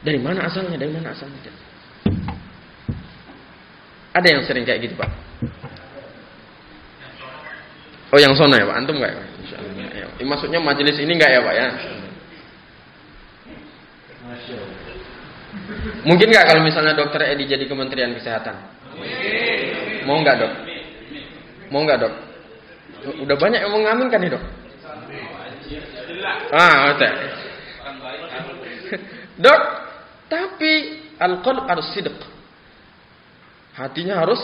Dari mana asalnya? Ada yang sering kayak gitu Pak? Oh yang sono ya Pak? Antum nggak ya Pak? Ya. Maksudnya majelis ini nggak ya Pak ya? Mungkin nggak kalau misalnya Dokter Edi jadi Kementerian Kesehatan? Mau nggak Dok? Dok? Udah banyak yang mengaminkan nih Dok. Oke. Dok, tapi al-qalb harus sidq. Hatinya harus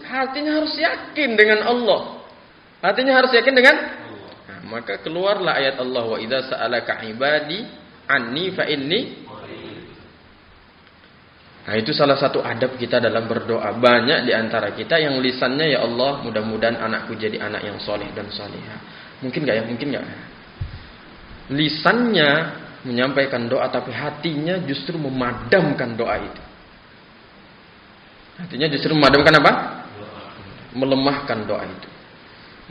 hatinya harus yakin dengan Allah. Hatinya harus yakin dengan maka keluarlah ayat Allah, wa idza sa'alaka ibadi anni fa inni. Nah itu salah satu adab kita dalam berdoa. Banyak di antara kita yang lisannya ya Allah mudah-mudahan anakku jadi anak yang soleh dan solehah. Mungkin gak ya? Lisannya menyampaikan doa tapi hatinya justru memadamkan doa itu. Hatinya justru memadamkan apa? Melemahkan doa itu.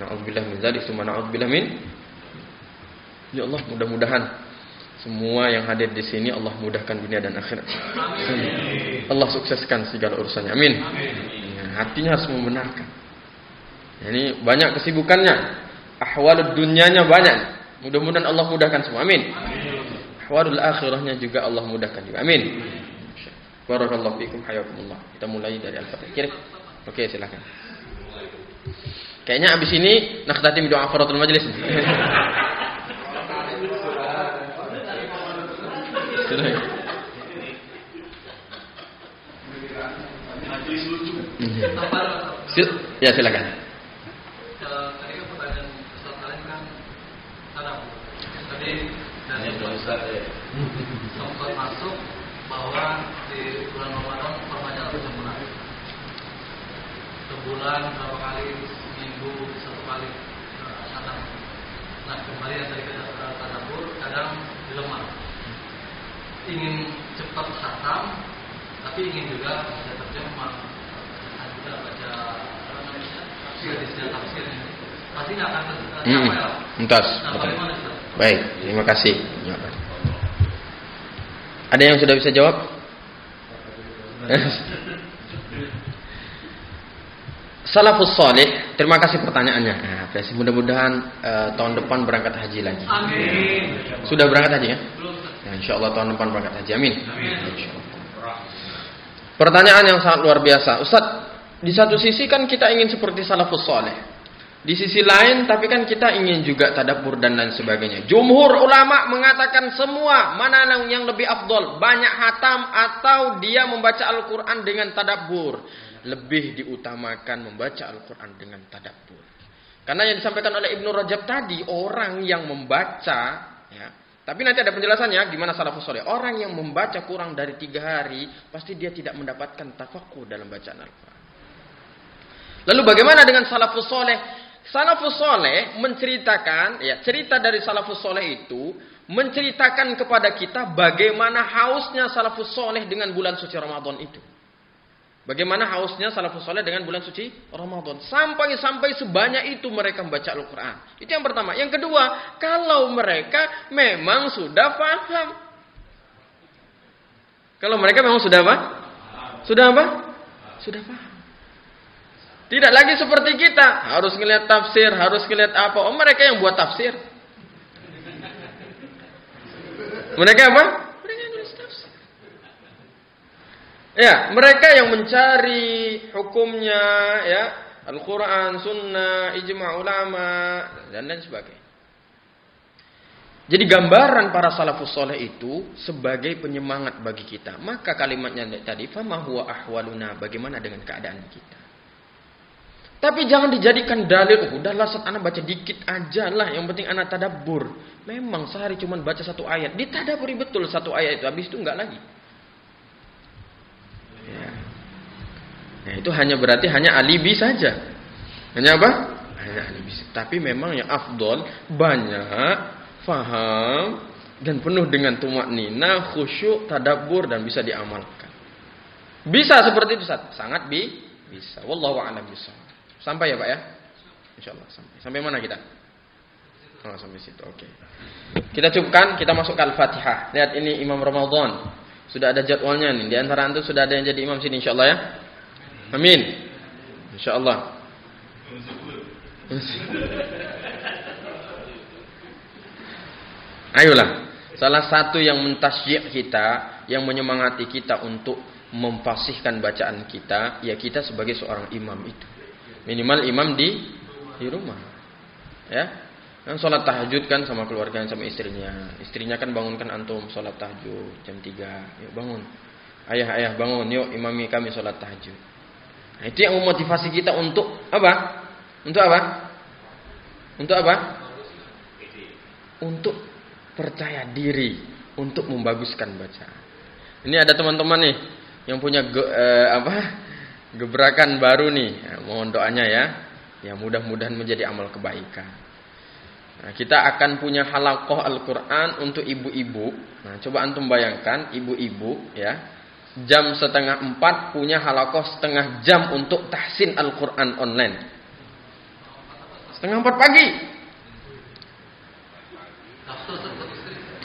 Na'udzubillah min dzalik, summa na'udzubillah min. Ya Allah mudah-mudahan Semua yang hadir di sini Allah mudahkan dunia dan akhirat. Allah sukseskan segala urusannya. Amin. Ya, hatinya harus membenarkan. Ini banyak kesibukannya. Ahwalud dunyanya banyak. Mudah-mudahan Allah mudahkan semua. Amin. Ahwalul akhirahnya juga Allah mudahkan juga. Amin. Barakallahu fikum hayakumullah. Kita mulai dari Al-Fatihah. Oke, silakan. Kayaknya abis ini nakhtatim doa kafaratul majlis. Ya, silakan. Tadi kan pertanyaan Ustaz Salim kan tadi dari Ustaz sempat masuk bahwa di bulan Ramadan perbanyak berjamaah. Sebulan berapa kali, seminggu satu kali khatam. Nah, kembali yang tadi kita tadabbur kadang dilemah. Ingin cepat khatam, tapi ingin juga bisa terjemah. Kita baca tafsir ini. Pasti nggak akan tercapai lah. Entas. Baik, terima kasih. Ada yang sudah bisa jawab? Salafus Salih, terima kasih pertanyaannya. Nah, mudah-mudahan tahun depan berangkat haji lagi. Amin. Sudah berangkat haji ya? Belum. Ya, insya Allah tahun depan berangkat haji. Amin. Pertanyaan yang sangat luar biasa, Ustaz. Di satu sisi kan kita ingin seperti salafus saleh. Di sisi lain tapi kan kita ingin juga tadabbur dan lain sebagainya. Jumhur ulama mengatakan semua mana yang lebih afdol, banyak hatam atau dia membaca Al-Qur'an dengan tadabbur. Lebih diutamakan membaca Al-Qur'an dengan tadabbur. Karena yang disampaikan oleh Ibnu Rajab tadi, orang yang membaca ya, tapi nanti ada penjelasannya gimana salafus saleh. Orang yang membaca kurang dari 3 hari pasti dia tidak mendapatkan tafaqquh dalam bacaan Al-Qur'an. Lalu bagaimana dengan salafus soleh? Salafus soleh menceritakan, ya cerita dari salafus soleh itu menceritakan kepada kita bagaimana hausnya salafus soleh dengan bulan suci Ramadan itu. Bagaimana hausnya salafus soleh dengan bulan suci Ramadan. Sampai sebanyak itu mereka membaca Al-Quran. Itu yang pertama. Yang kedua, kalau mereka memang sudah paham. Kalau mereka memang sudah apa? Sudah apa? Sudah paham. Tidak lagi seperti kita, harus ngelihat tafsir, harus ngelihat apa. Oh, mereka yang buat tafsir. Mereka apa? Mereka yang nulis tafsir. Ya, mereka yang mencari hukumnya, ya, Al-Quran, Sunnah, ijma' ulama, dan lain sebagainya. Jadi gambaran para salafus soleh itu sebagai penyemangat bagi kita. Maka kalimatnya tadi, fama huwa ahwaluna, bagaimana dengan keadaan kita. Tapi jangan dijadikan dalil, udahlah saat anak baca dikit aja lah, yang penting anak tadabbur. Memang sehari cuma baca 1 ayat, ditadaburi betul 1 ayat itu, habis itu enggak lagi. Ya. Nah, itu berarti hanya alibi saja. Hanya apa? Hanya alibi. Tapi memang yang afdol banyak, faham dan penuh dengan tumaknina, khusyuk, tadabbur dan bisa diamalkan. Bisa seperti itu, sangat bisa. Wallahu a'lam bishawab. Sampai ya Pak ya? InsyaAllah sampai. Sampai mana kita? Oh, sampai situ. Oke. Kita cukupkan, kita masuk ke Al-Fatihah. Lihat ini Imam Ramadan. Sudah ada jadwalnya nih. Di antara antum sudah ada yang jadi imam sini insyaallah ya. Amin. Insyaallah. Ayolah. Salah satu yang mentasyi' kita, yang menyemangati kita untuk memfasihkan bacaan kita, ya kita sebagai seorang imam itu. Minimal imam di rumah. Ya. Kan sholat tahajud kan sama keluarganya, sama istrinya. Istrinya kan bangunkan antum sholat tahajud jam 3. Yuk bangun. Ayah bangun, yuk imami kami sholat tahajud. Nah, itu yang memotivasi kita untuk apa? Untuk apa? Untuk apa? Untuk percaya diri, untuk membaguskan bacaan. Ini ada teman-teman nih yang punya gebrakan baru nih. Ya, mohon doanya ya. Ya mudah-mudahan menjadi amal kebaikan. Nah, kita akan punya halaqah Al-Quran untuk ibu-ibu. Nah, coba antum bayangkan ibu-ibu ya, jam 3:30 punya halaqah setengah jam untuk tahsin Al-Quran online. 3:30 pagi.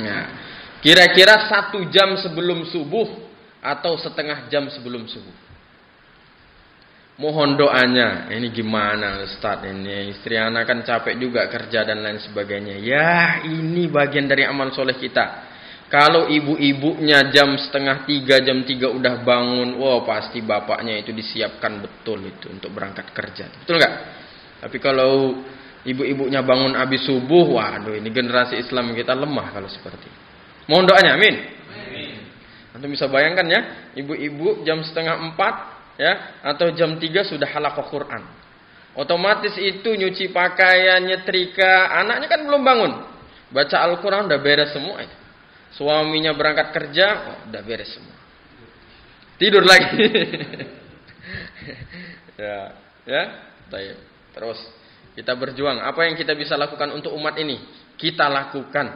Nah, Kira-kira 1 jam sebelum subuh atau setengah jam sebelum subuh. Mohon doanya. Ini gimana Ustaz ini? Istri anak kan capek juga kerja dan lain sebagainya. Ya, ini bagian dari amal soleh kita. Kalau ibu-ibunya jam 2:30, jam 3 udah bangun, wah pasti bapaknya itu disiapkan betul itu untuk berangkat kerja. Betul nggak? Tapi kalau ibu-ibunya bangun habis subuh, waduh ini generasi Islam kita lemah kalau seperti itu. Mohon doanya, amin. Antum bisa bayangkan ya, ibu-ibu jam 3:30 ya, atau jam 3 sudah halaqah Quran. Otomatis itu nyuci pakaian, nyetrika, anaknya kan belum bangun. Baca Al-Quran udah beres semua itu. Suaminya berangkat kerja, udah beres semua. Tidur lagi. ya. Baik. Terus kita berjuang. Apa yang kita bisa lakukan untuk umat ini? Kita lakukan.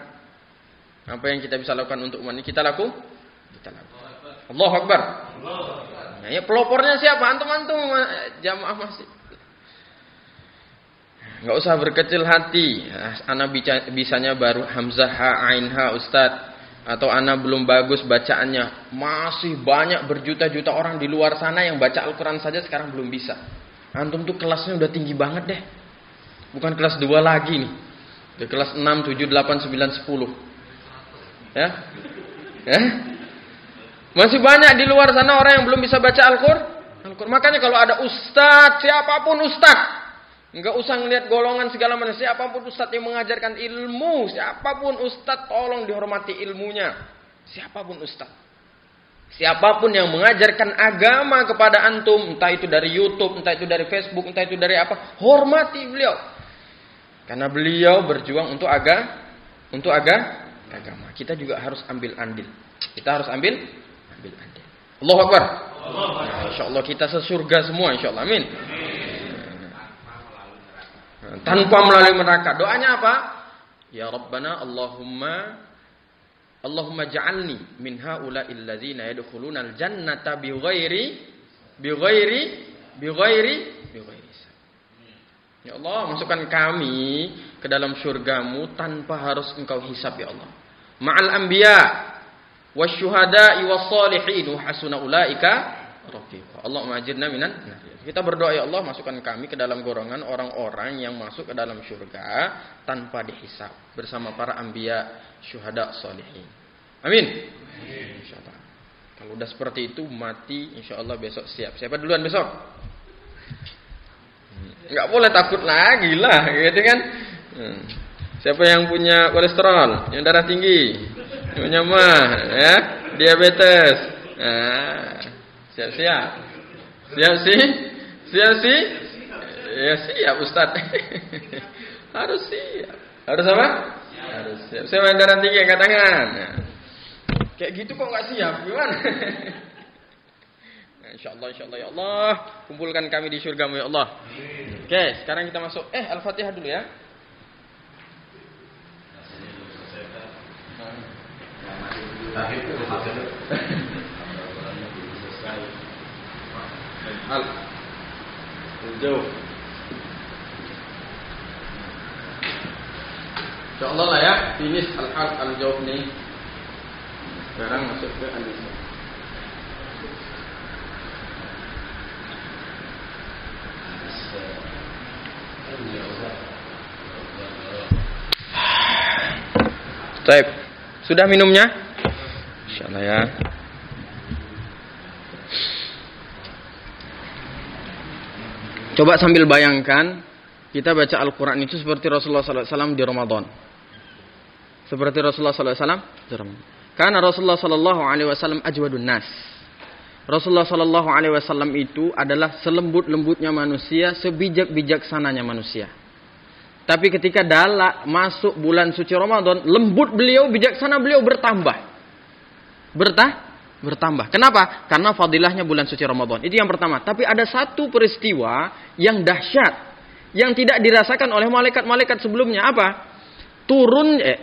Apa yang kita bisa lakukan untuk umat ini? Kita lakukan. Allahu Akbar. Nah, ya pelopornya siapa? Antum jamaah masih. Enggak usah berkecil hati. Ana bisanya baru hamzah ha ain ha Ustaz. Atau ana belum bagus bacaannya. Masih banyak berjuta-juta orang di luar sana yang baca Al-Quran saja sekarang belum bisa. Antum tuh kelasnya udah tinggi banget deh. Bukan kelas 2 lagi nih. Udah kelas 6, 7, 8, 9, 10. Ya? Masih banyak di luar sana orang yang belum bisa baca Al-Quran. Makanya kalau ada ustadz, siapapun ustadz. Enggak usah ngelihat golongan segala macam. Siapapun ustadz yang mengajarkan ilmu, siapapun ustadz tolong dihormati ilmunya. Siapapun ustadz. Siapapun yang mengajarkan agama kepada antum, entah itu dari YouTube, entah itu dari Facebook, entah itu dari apa, hormati beliau. Karena beliau berjuang untuk agama. Kita juga harus ambil andil. Kita harus ambil andil. Allahu Akbar. Nah, insyaallah kita sesurga semua insyaallah. Amin. Tanpa melalui neraka. Doanya apa? Ya Rabbana Allahumma ja'alni min haula'il ladzina yadkhulunal jannata bighairi. Ya Allah, masukkan kami ke dalam surgamu tanpa harus engkau hisab ya Allah. Ma'al anbiya wasyuhada'i wassalihin wa hasuna ulaika rafiqa. Allahumma ajirna minan nar. Kita berdoa ya Allah, masukkan kami ke dalam golongan orang-orang yang masuk ke dalam surga tanpa dihisab bersama para anbiya, syuhada, sholihin. Amin. Insyaallah. Kalau udah seperti itu mati insyaallah besok siap. Siapa duluan besok? Enggak boleh takut lagi lah, gitu kan? Siapa yang punya kolesterol, yang darah tinggi, yang punya mah, ya, diabetes. Nah, siap-siap. Siap sih? Ya siap Ustaz. Harus siap. Harus apa? Harus siap. Siapa yang darah tinggi angkat tangan. Nah, kayak gitu kok nggak siap, gimana? Nah, insyaallah ya Allah, kumpulkan kami di surgamu ya Allah. Oke, sekarang kita masuk. Al-Fatihah dulu ya. Jauh. Insyaallah lah ya, finish al-jawab nih. Sekarang masuk ke al-lisan. Baik. Sudah minumnya? Insyaallah ya. Coba sambil bayangkan, kita baca Al-Quran itu seperti Rasulullah SAW di Ramadan. Seperti Rasulullah SAW di Ramadan. Karena Rasulullah SAW ajwadun nas. Rasulullah SAW itu adalah selembut-lembutnya manusia, sebijak-bijaksananya manusia. Tapi ketika masuk bulan suci Ramadan, lembut beliau, bijaksana beliau bertambah. Bertambah. Kenapa? Karena fadilahnya bulan suci Ramadan. Itu yang pertama. Tapi ada satu peristiwa yang dahsyat, yang tidak dirasakan oleh malaikat-malaikat sebelumnya. Apa?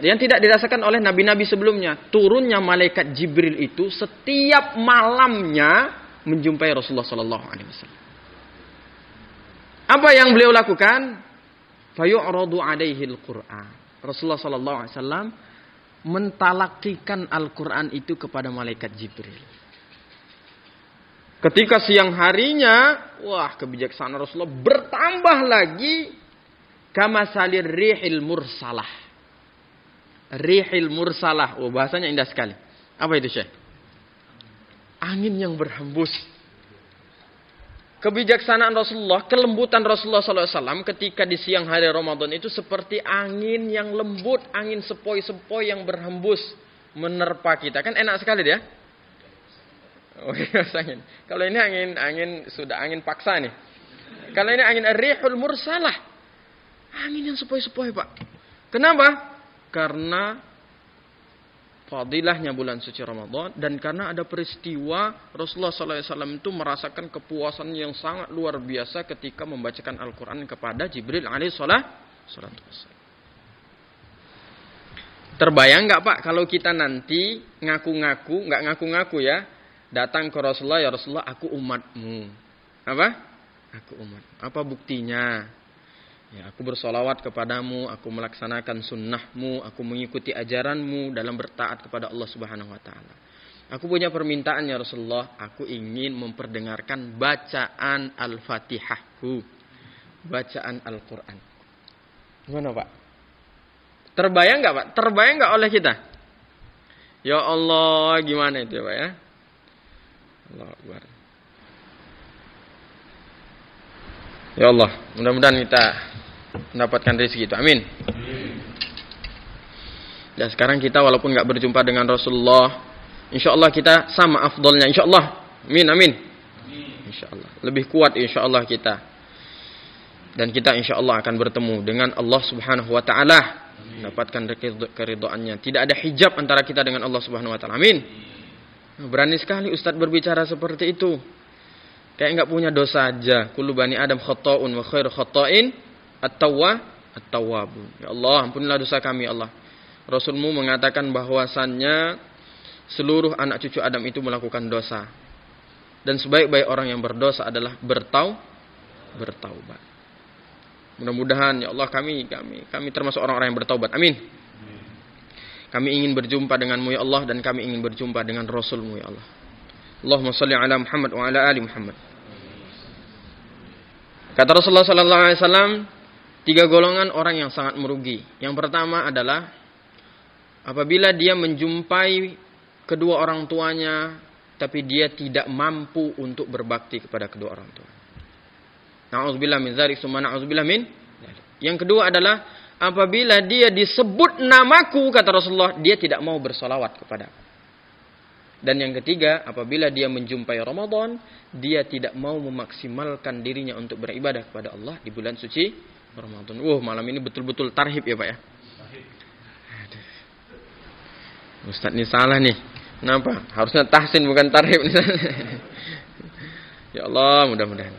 Yang tidak dirasakan oleh nabi-nabi sebelumnya. Turunnya malaikat Jibril itu setiap malamnya menjumpai Rasulullah SAW. Apa yang beliau lakukan? Fayu'radu alaihil Qur'an. Rasulullah SAW mentalakikan Al-Quran itu kepada malaikat Jibril. Ketika siang harinya, wah, kebijaksanaan Rasulullah bertambah lagi. Kama salir rihil mursalah. Rihil mursalah. Oh, bahasanya indah sekali. Apa itu, Syekh? Angin yang berhembus. Kebijaksanaan Rasulullah, kelembutan Rasulullah SAW ketika di siang hari Ramadan itu seperti angin yang lembut, angin sepoi-sepoi yang berhembus menerpa kita. Kan enak sekali dia. Oh, angin. Kalau ini angin sudah angin paksa nih. Kalau ini angin rihul mursalah. Angin yang sepoi-sepoi, Pak. Kenapa? Karena fadilahnya bulan suci Ramadan dan karena ada peristiwa Rasulullah SAW itu merasakan kepuasan yang sangat luar biasa ketika membacakan Al-Quran kepada Jibril alaihissalatu wassalam. Terbayang nggak, Pak, kalau kita nanti ngaku-ngaku, nggak ngaku-ngaku ya, datang ke Rasulullah, ya Rasulullah, aku umatmu. Apa? Aku umat. Apa buktinya? Ya, aku bersolawat kepadamu, aku melaksanakan sunnahmu, aku mengikuti ajaranmu dalam bertaat kepada Allah Subhanahu wa taala. Aku punya permintaan ya Rasulullah, aku ingin memperdengarkan bacaan Al-Fatihahku, bacaan Al-Quran. Gimana, Pak? Terbayang nggak, Pak? Terbayang nggak oleh kita? Ya Allah, gimana itu ya, Pak ya? Allah Akbar. Ya Allah, mudah-mudahan kita mendapatkan rezeki itu. Amin. Dan sekarang kita walaupun nggak berjumpa dengan Rasulullah, insya Allah kita sama afdolnya. Insya Allah. Amin, amin. Insya Allah. Lebih kuat insya Allah kita. Dan kita insya Allah akan bertemu dengan Allah Subhanahu Wa Taala, mendapatkan keridhaannya. Tidak ada hijab antara kita dengan Allah Subhanahu Wa Taala. Amin. Berani sekali Ustadz berbicara seperti itu. Kayak nggak punya dosa aja. Kullu bani Adam khata'un wa khairu khata'in at-tawwabun. Ya Allah, ampunilah dosa kami, Allah. Rasulmu mengatakan bahwasannya seluruh anak cucu Adam itu melakukan dosa. Dan sebaik-baik orang yang berdosa adalah bertaubat. Mudah-mudahan ya Allah kami termasuk orang-orang yang bertaubat. Amin. Kami ingin berjumpa denganmu ya Allah dan kami ingin berjumpa dengan Rasulmu ya Allah. Allahumma salli ala Muhammad wa ala ali Muhammad. Kata Rasulullah sallallahu alaihi wasallam, 3 golongan orang yang sangat merugi. Yang pertama adalah apabila dia menjumpai kedua orang tuanya tapi dia tidak mampu untuk berbakti kepada kedua orang tua. Na'udzubillah min dzalik, summa na'udzubillah min dzalik. Yang kedua adalah apabila dia disebut namaku, kata Rasulullah, dia tidak mau bersolawat kepadaku. Dan yang ketiga, apabila dia menjumpai Ramadan, dia tidak mau memaksimalkan dirinya untuk beribadah kepada Allah di bulan suci Ramadan. Malam ini betul-betul tarhib ya, Pak ya. Aduh. Ustaz ini salah nih. Kenapa? Harusnya tahsin bukan tarhib. Ya Allah, mudah-mudahan.